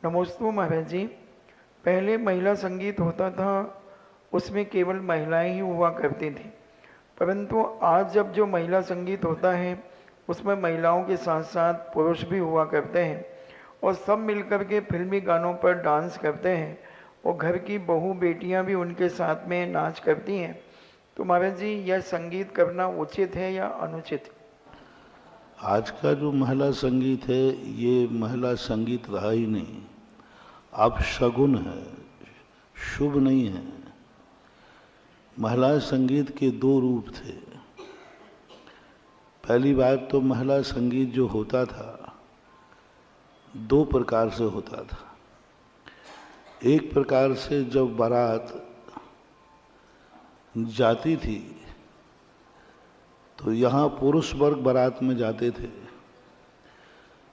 नमोस्तु महाराज जी। पहले महिला संगीत होता था, उसमें केवल महिलाएं ही हुआ करती थी, परंतु आज जब जो महिला संगीत होता है उसमें महिलाओं के साथ साथ पुरुष भी हुआ करते हैं और सब मिलकर के फिल्मी गानों पर डांस करते हैं और घर की बहू बेटियां भी उनके साथ में नाच करती हैं। तो महाराज जी, यह संगीत करना उचित है या अनुचित? आज का जो महिला संगीत है ये महिला संगीत रहा ही नहीं, अब शगुन है, शुभ नहीं है। महिला संगीत के दो रूप थे। पहली बात तो महिला संगीत जो होता था दो प्रकार से होता था। एक प्रकार से जब बारात जाती थी तो यहाँ पुरुष वर्ग बारात में जाते थे,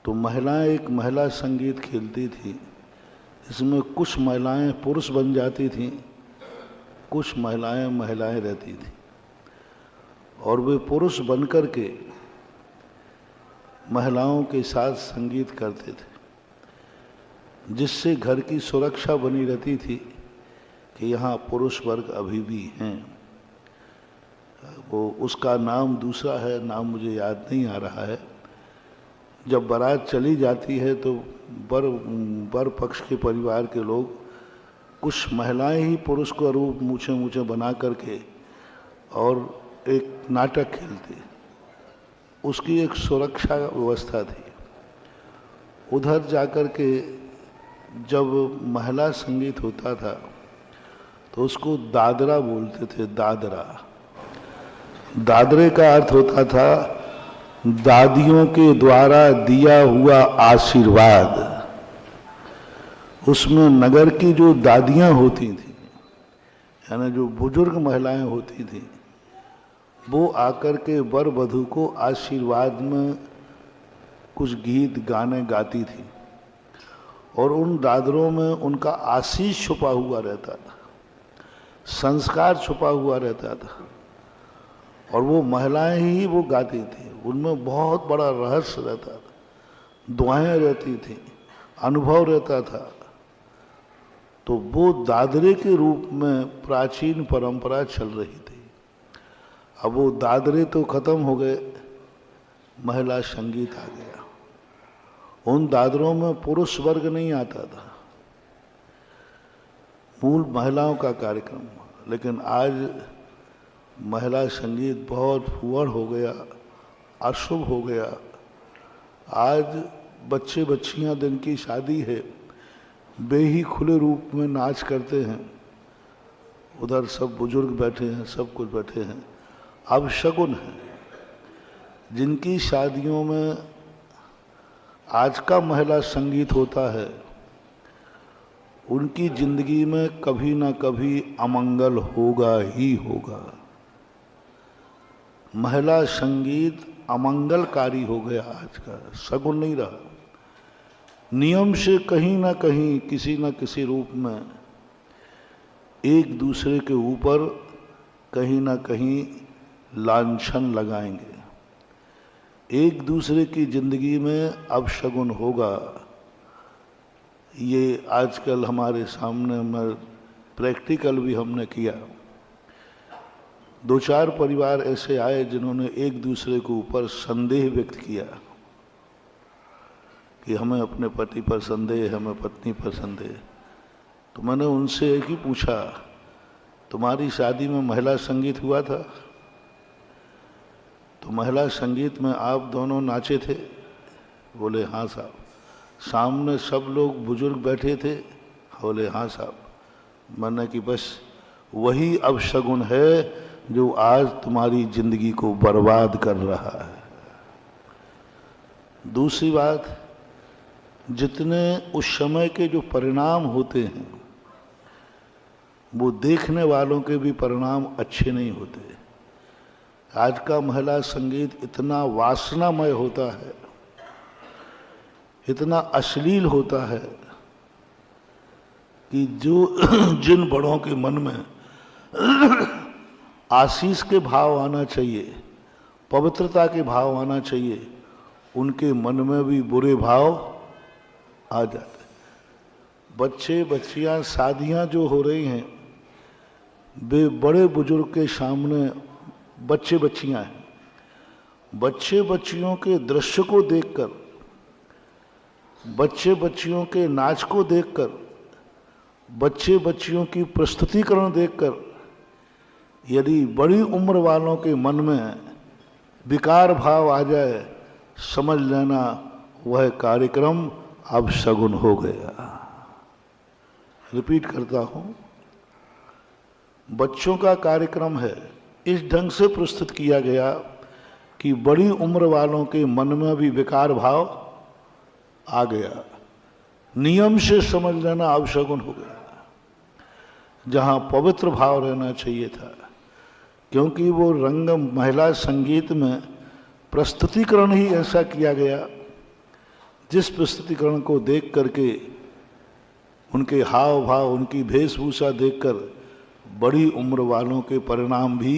तो महिलाएं एक महिला संगीत खेलती थी। इसमें कुछ महिलाएं पुरुष बन जाती थीं, कुछ महिलाएं महिलाएं रहती थीं और वे पुरुष बनकर के महिलाओं के साथ संगीत करते थे, जिससे घर की सुरक्षा बनी रहती थी कि यहाँ पुरुष वर्ग अभी भी हैं। वो उसका नाम दूसरा है, नाम मुझे याद नहीं आ रहा है। जब बारात चली जाती है तो बर पक्ष के परिवार के लोग कुछ महिलाएं ही पुरुष को रूप मूछे मूछे बना करके और एक नाटक खेलती, उसकी एक सुरक्षा व्यवस्था थी। उधर जाकर के जब महिला संगीत होता था तो उसको दादरा बोलते थे। दादरा, दादरे का अर्थ होता था दादियों के द्वारा दिया हुआ आशीर्वाद। उसमें नगर की जो दादियां होती थी, यानी जो बुजुर्ग महिलाएं होती थी, वो आकर के वर वधू को आशीर्वाद में कुछ गीत गाने गाती थी और उन दादरों में उनका आशीष छुपा हुआ रहता था, संस्कार छुपा हुआ रहता था और वो महिलाएं ही वो गाती थी। उनमें बहुत बड़ा रहस्य रहता था, दुआएं रहती थी, अनुभव रहता था। तो वो दादरे के रूप में प्राचीन परंपरा चल रही थी। अब वो दादरे तो खत्म हो गए, महिला संगीत आ गया। उन दादरों में पुरुष वर्ग नहीं आता था, मूल महिलाओं का कार्यक्रम। लेकिन आज महिला संगीत बहुत फुअड़ हो गया, अशुभ हो गया। आज बच्चे बच्चियां दिन की शादी है, वे ही खुले रूप में नाच करते हैं, उधर सब बुजुर्ग बैठे हैं, सब कुछ बैठे हैं। अब शगुन है, जिनकी शादियों में आज का महिला संगीत होता है, उनकी जिंदगी में कभी ना कभी अमंगल होगा ही होगा। महिला संगीत अमंगलकारी हो गया, आज का शगुन नहीं रहा। नियम से कहीं ना कहीं किसी न किसी रूप में एक दूसरे के ऊपर कहीं ना कहीं लांछन लगाएंगे, एक दूसरे की जिंदगी में अपशगुन होगा। ये आजकल हमारे सामने में प्रैक्टिकल भी हमने किया। दो चार परिवार ऐसे आए जिन्होंने एक दूसरे के ऊपर संदेह व्यक्त किया कि हमें अपने पति पर संदेह, हमें पत्नी पर संदेह। तो मैंने उनसे एक ही पूछा, तुम्हारी शादी में महिला संगीत हुआ था? तो महिला संगीत में आप दोनों नाचे थे? बोले हाँ साहब। सामने सब लोग बुजुर्ग बैठे थे? बोले हाँ साहब। मैंने कि बस वही अपशगुन है जो आज तुम्हारी जिंदगी को बर्बाद कर रहा है। दूसरी बात, जितने उस समय के जो परिणाम होते हैं वो देखने वालों के भी परिणाम अच्छे नहीं होते। आज का महिला संगीत इतना वासनामय होता है, इतना अश्लील होता है कि जो जिन बड़ों के मन में आशीष के भाव आना चाहिए, पवित्रता के भाव आना चाहिए, उनके मन में भी बुरे भाव आ जाते। बच्चे बच्चियां, शादियां जो हो रही हैं, वे बड़े बुजुर्ग के सामने बच्चे बच्चियां हैं। बच्चे बच्चियों के दृश्य को देखकर, बच्चे बच्चियों के नाच को देखकर, बच्चे बच्चियों की प्रस्तुतिकरण देखकर यदि बड़ी उम्र वालों के मन में विकार भाव आ जाए, समझ लेना वह कार्यक्रम अब शगुन हो गया। रिपीट करता हूं, बच्चों का कार्यक्रम है, इस ढंग से प्रस्तुत किया गया कि बड़ी उम्र वालों के मन में भी विकार भाव आ गया। नियम से समझ लेना अब शगुन हो गया, जहां पवित्र भाव रहना चाहिए था। क्योंकि वो रंग महिला संगीत में प्रस्तुतिकरण ही ऐसा किया गया, जिस प्रस्तुतिकरण को देख करके, उनके हाव भाव, उनकी वेशभूषा देखकर बड़ी उम्र वालों के परिणाम भी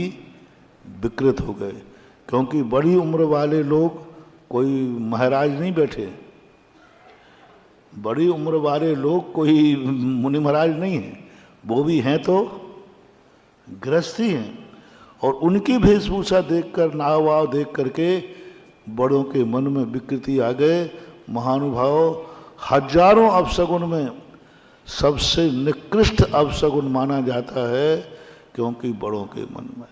विकृत हो गए। क्योंकि बड़ी उम्र वाले लोग कोई महाराज नहीं बैठे, बड़ी उम्र वाले लोग कोई मुनि महाराज नहीं हैं, वो भी हैं तो गृहस्थी हैं। और उनकी वेशभूषा देखकर, नाव वाव देख करके बड़ों के मन में विकृति आ गए। महानुभाव, हजारों अपशगुन में सबसे निकृष्ट अपशगुन माना जाता है, क्योंकि बड़ों के मन में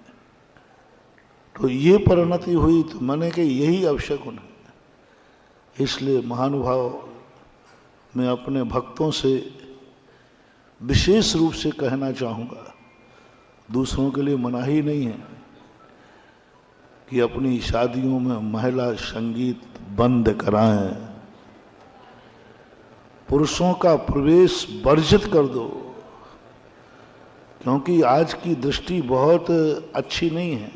तो ये परिणति हुई, तो मैंने कि यही अपशगुन है। इसलिए महानुभाव, मैं अपने भक्तों से विशेष रूप से कहना चाहूँगा, दूसरों के लिए मनाही नहीं है कि अपनी शादियों में महिला संगीत बंद कराएं, पुरुषों का प्रवेश वर्जित कर दो। क्योंकि आज की दृष्टि बहुत अच्छी नहीं है।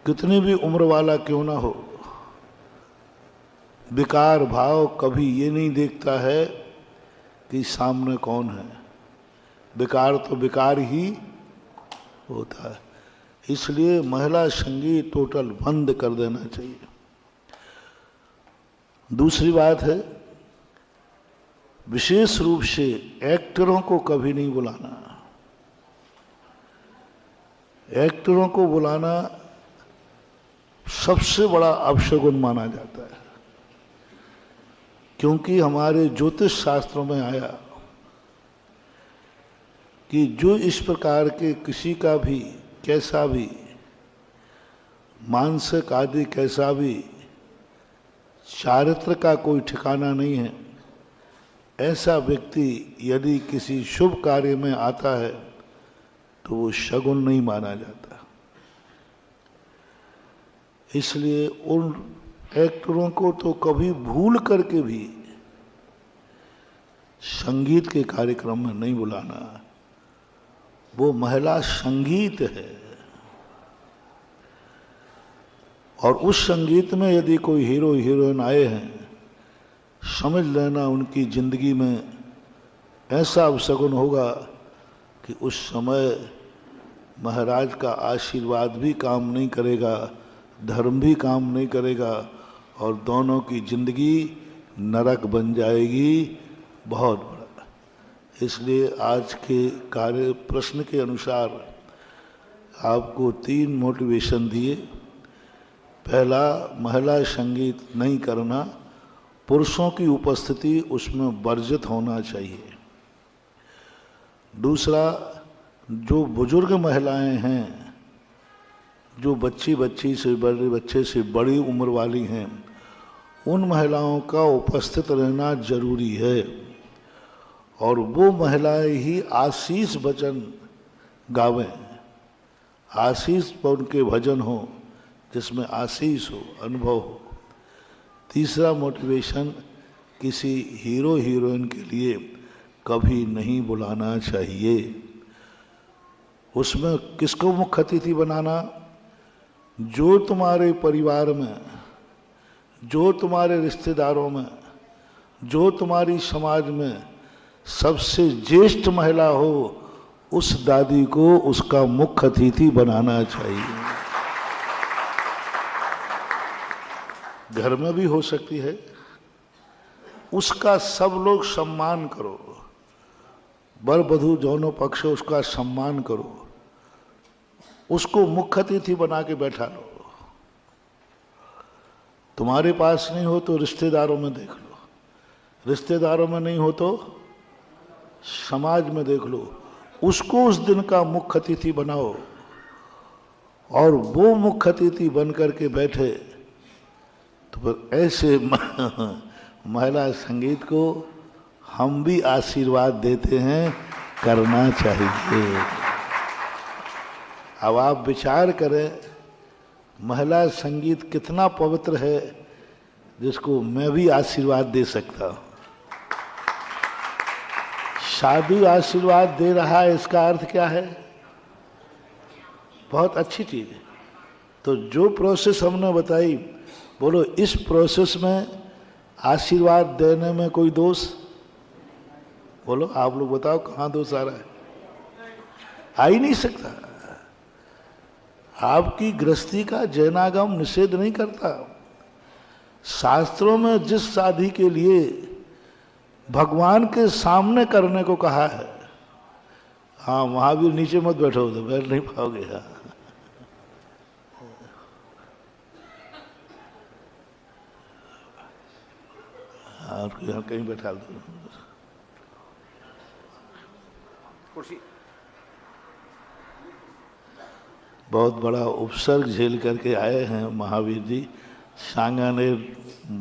कितनी भी उम्र वाला क्यों ना हो, विकार भाव कभी ये नहीं देखता है कि सामने कौन है। विकार तो विकार ही होता है। इसलिए महिला संगीत टोटल बंद कर देना चाहिए। दूसरी बात है, विशेष रूप से एक्टरों को कभी नहीं बुलाना। एक्टरों को बुलाना सबसे बड़ा अपशगुन माना जाता है। क्योंकि हमारे ज्योतिष शास्त्रों में आया कि जो इस प्रकार के किसी का भी कैसा भी मानसिक आदि कैसा भी चारित्र का कोई ठिकाना नहीं है, ऐसा व्यक्ति यदि किसी शुभ कार्य में आता है तो वो शगुन नहीं माना जाता। इसलिए उन एक्टरों को तो कभी भूल करके भी संगीत के कार्यक्रम में नहीं बुलाना। वो महिला संगीत है, और उस संगीत में यदि कोई हीरो हीरोइन आए हैं, समझ लेना उनकी जिंदगी में ऐसा अपशगुन होगा कि उस समय महाराज का आशीर्वाद भी काम नहीं करेगा, धर्म भी काम नहीं करेगा, और दोनों की जिंदगी नरक बन जाएगी बहुत बड़ा। इसलिए आज के कार्य प्रश्न के अनुसार आपको 3 मोटिवेशन दिए। पहला, महिला संगीत नहीं करना, पुरुषों की उपस्थिति उसमें वर्जित होना चाहिए। दूसरा, जो बुजुर्ग महिलाएं हैं, जो बच्ची से बड़े बच्चे से बड़ी उम्र वाली हैं, उन महिलाओं का उपस्थित रहना जरूरी है। और वो महिलाएं ही आशीष भजन गावें, आशीष पर उनके भजन हो जिसमें आशीष हो, अनुभव हो। तीसरा मोटिवेशन, किसी हीरो हीरोइन के लिए कभी नहीं बुलाना चाहिए। उसमें किसको मुख्य अतिथि बनाना? जो तुम्हारे परिवार में, जो तुम्हारे रिश्तेदारों में, जो तुम्हारी समाज में सबसे ज्येष्ठ महिला हो, उस दादी को उसका मुख्य अतिथि बनाना चाहिए। घर में भी हो सकती है, उसका सब लोग सम्मान करो, वर वधू दोनों पक्ष उसका सम्मान करो, उसको मुख्य अतिथि बना के बैठा लो। तुम्हारे पास नहीं हो तो रिश्तेदारों में देख लो, रिश्तेदारों में नहीं हो तो समाज में देख लो, उसको उस दिन का मुख्य अतिथि बनाओ और वो मुख्य अतिथि बन करके बैठे। तो फिर ऐसे महिला संगीत को हम भी आशीर्वाद देते हैं, करना चाहिए। अब आप विचार करें महिला संगीत कितना पवित्र है, जिसको मैं भी आशीर्वाद दे सकता हूं। साधु आशीर्वाद दे रहा है, इसका अर्थ क्या है? बहुत अच्छी चीज है। तो जो प्रोसेस हमने बताई, बोलो इस प्रोसेस में आशीर्वाद देने में कोई दोष? बोलो आप लोग बताओ, कहाँ दोष आ रहा है? आ ही नहीं सकता। आपकी गृहस्थी का जैनागम निषेध नहीं करता। शास्त्रों में जिस शादी के लिए भगवान के सामने करने को कहा है, हाँ महावीर नीचे मत बैठो, तो बैठ नहीं पाओगे। हाँ और यहाँ कहीं बैठा दो कुर्सी। बहुत बड़ा उपसर्ग झेल करके आए हैं महावीर जी, सांगानेर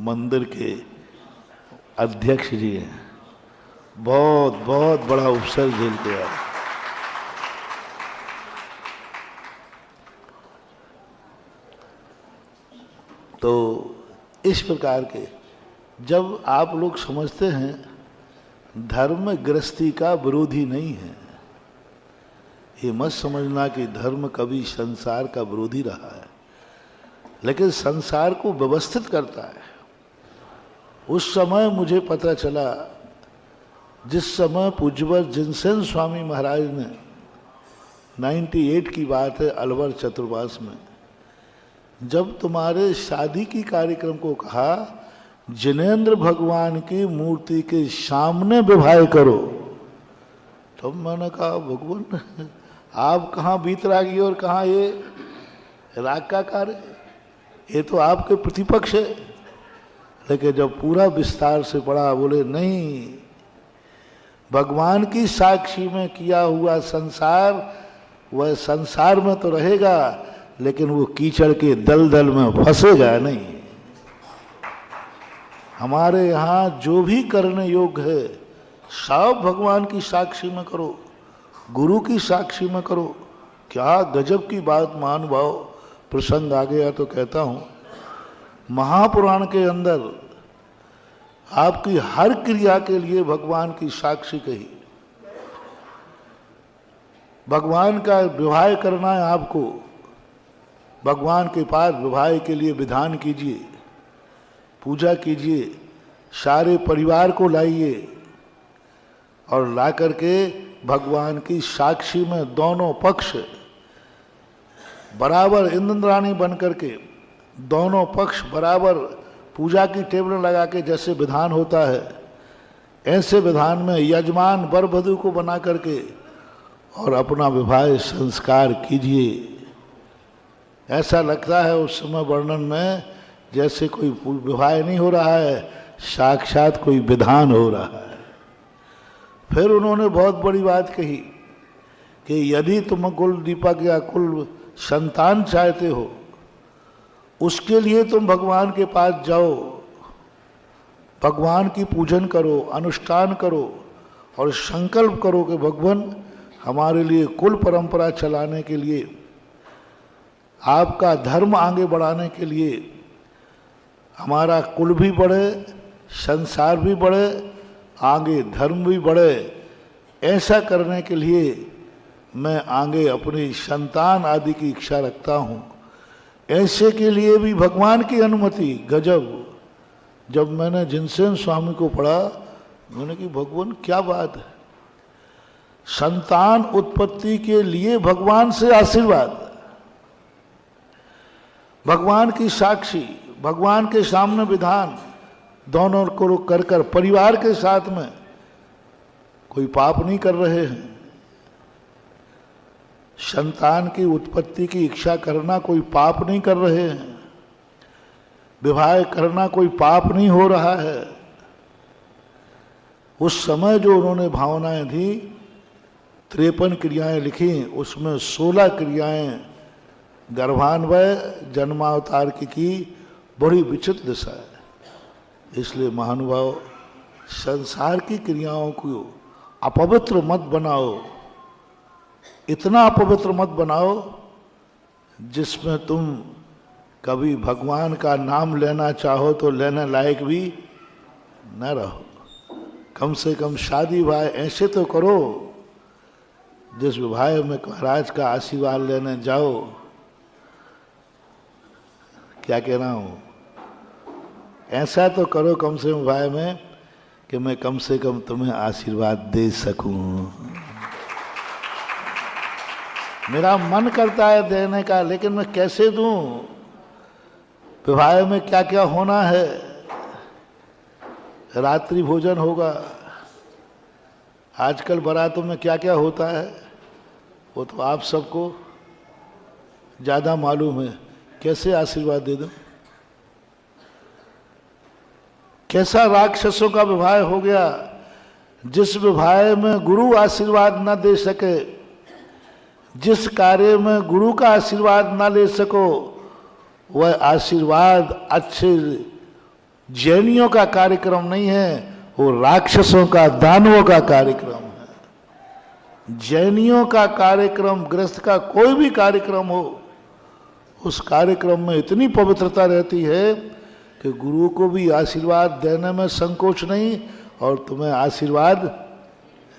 मंदिर के अध्यक्ष जी हैं। बहुत बहुत बड़ा उपसर्ग झेल के आए। तो इस प्रकार के जब आप लोग समझते हैं, धर्म गृहस्थी का विरोधी नहीं है। ये मत समझना कि धर्म कभी संसार का विरोधी रहा है, लेकिन संसार को व्यवस्थित करता है। उस समय मुझे पता चला, जिस समय पूज्यवर जिनसेन स्वामी महाराज ने 98 की बात है, अलवर चतुर्मास में, जब तुम्हारे शादी की कार्यक्रम को कहा जिनेंद्र भगवान की मूर्ति के सामने विवाह करो, तो मैंने कहा भगवान आप कहाँ वीतरागी और कहाँ ये राग का कार्य, ये तो आपके प्रतिपक्ष है। लेकिन जब पूरा विस्तार से पढ़ा, बोले नहीं, भगवान की साक्षी में किया हुआ संसार वह संसार में तो रहेगा, लेकिन वो कीचड़ के दलदल में फंसेगा नहीं। हमारे यहाँ जो भी करने योग्य है सब भगवान की साक्षी में करो, गुरु की साक्षी में करो। क्या गजब की बात महानुभाव, प्रसंग आ गया तो कहता हूँ, महापुराण के अंदर आपकी हर क्रिया के लिए भगवान की साक्षी कही। भगवान का विवाह करना है आपको, भगवान के पास विवाह के लिए विधान कीजिए, पूजा कीजिए, सारे परिवार को लाइए और ला करके भगवान की साक्षी में दोनों पक्ष बराबर इंद्राणी बन करके, दोनों पक्ष बराबर पूजा की टेबल लगा के जैसे विधान होता है, ऐसे विधान में यजमान वर वधू को बना करके और अपना विवाह संस्कार कीजिए। ऐसा लगता है उस समय वर्णन में जैसे कोई विवाह नहीं हो रहा है, साक्षात कोई विधान हो रहा है। फिर उन्होंने बहुत बड़ी बात कही कि यदि तुम कुल दीपक या कुल संतान चाहते हो, उसके लिए तुम भगवान के पास जाओ, भगवान की पूजन करो, अनुष्ठान करो और संकल्प करो कि भगवान हमारे लिए कुल परंपरा चलाने के लिए, आपका धर्म आगे बढ़ाने के लिए, हमारा कुल भी बढ़े, संसार भी बढ़े, आगे धर्म भी बढ़े, ऐसा करने के लिए मैं आगे अपनी संतान आदि की इच्छा रखता हूँ। ऐसे के लिए भी भगवान की अनुमति। गजब! जब मैंने जिनसेन स्वामी को पढ़ा, मैंने कि भगवान क्या बात है, संतान उत्पत्ति के लिए भगवान से आशीर्वाद, भगवान की साक्षी, भगवान के सामने विधान, दोनों को कर कर परिवार के साथ में कोई पाप नहीं कर रहे हैं। संतान की उत्पत्ति की इच्छा करना कोई पाप नहीं कर रहे हैं। विवाह करना कोई पाप नहीं हो रहा है। उस समय जो उन्होंने भावनाएं दी, 53 क्रियाएं लिखी, उसमें 16 क्रियाएं गर्भान्वय जन्मावतार की बड़ी विचित्र दिशा है। इसलिए महानुभाव, संसार की क्रियाओं को अपवित्र मत बनाओ, इतना अपवित्र मत बनाओ जिसमें तुम कभी भगवान का नाम लेना चाहो तो लेने लायक भी न रहो। कम से कम शादी विवाह ऐसे तो करो जिस विवाह में महाराज का आशीर्वाद लेने जाओ। क्या कह रहा हूं? ऐसा तो करो कम से कम विवाह में कि मैं कम से कम तुम्हें आशीर्वाद दे सकूं। मेरा मन करता है देने का, लेकिन मैं कैसे दूं? विवाह में क्या क्या होना है, रात्रि भोजन होगा, आजकल बारातों में क्या क्या होता है वो तो आप सबको ज्यादा मालूम है। कैसे आशीर्वाद दे दूं? कैसा राक्षसों का विवाह हो गया जिस विवाह में गुरु आशीर्वाद न दे सके, जिस कार्य में गुरु का आशीर्वाद न ले सको, वह आशीर्वाद अच्छे जैनियों का कार्यक्रम नहीं है, वो राक्षसों का, दानवों का कार्यक्रम है। जैनियों का कार्यक्रम, गृहस्थ का कोई भी कार्यक्रम हो, उस कार्यक्रम में इतनी पवित्रता रहती है कि गुरु को भी आशीर्वाद देने में संकोच नहीं और तुम्हें आशीर्वाद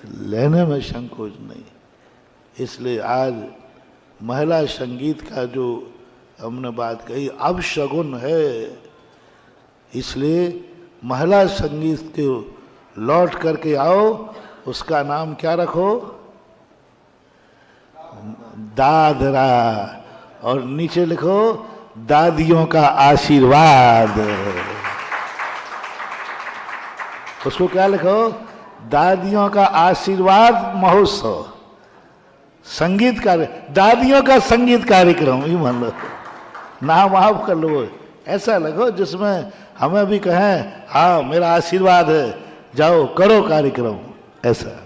लेने में संकोच नहीं। इसलिए आज महिला संगीत का जो हमने बात कही अब शगुन है, इसलिए महिला संगीत के लौट करके आओ। उसका नाम क्या रखो? दादरा, और नीचे लिखो दादियों का आशीर्वाद। उसको क्या लिखो? दादियों का आशीर्वाद महोत्सव, संगीत कार्य, दादियों का संगीत कार्यक्रम ही मान लो, नाम आप कर लो। ऐसा लगो जिसमें हमें भी कहें हाँ मेरा आशीर्वाद है, जाओ करो कार्यक्रम, ऐसा।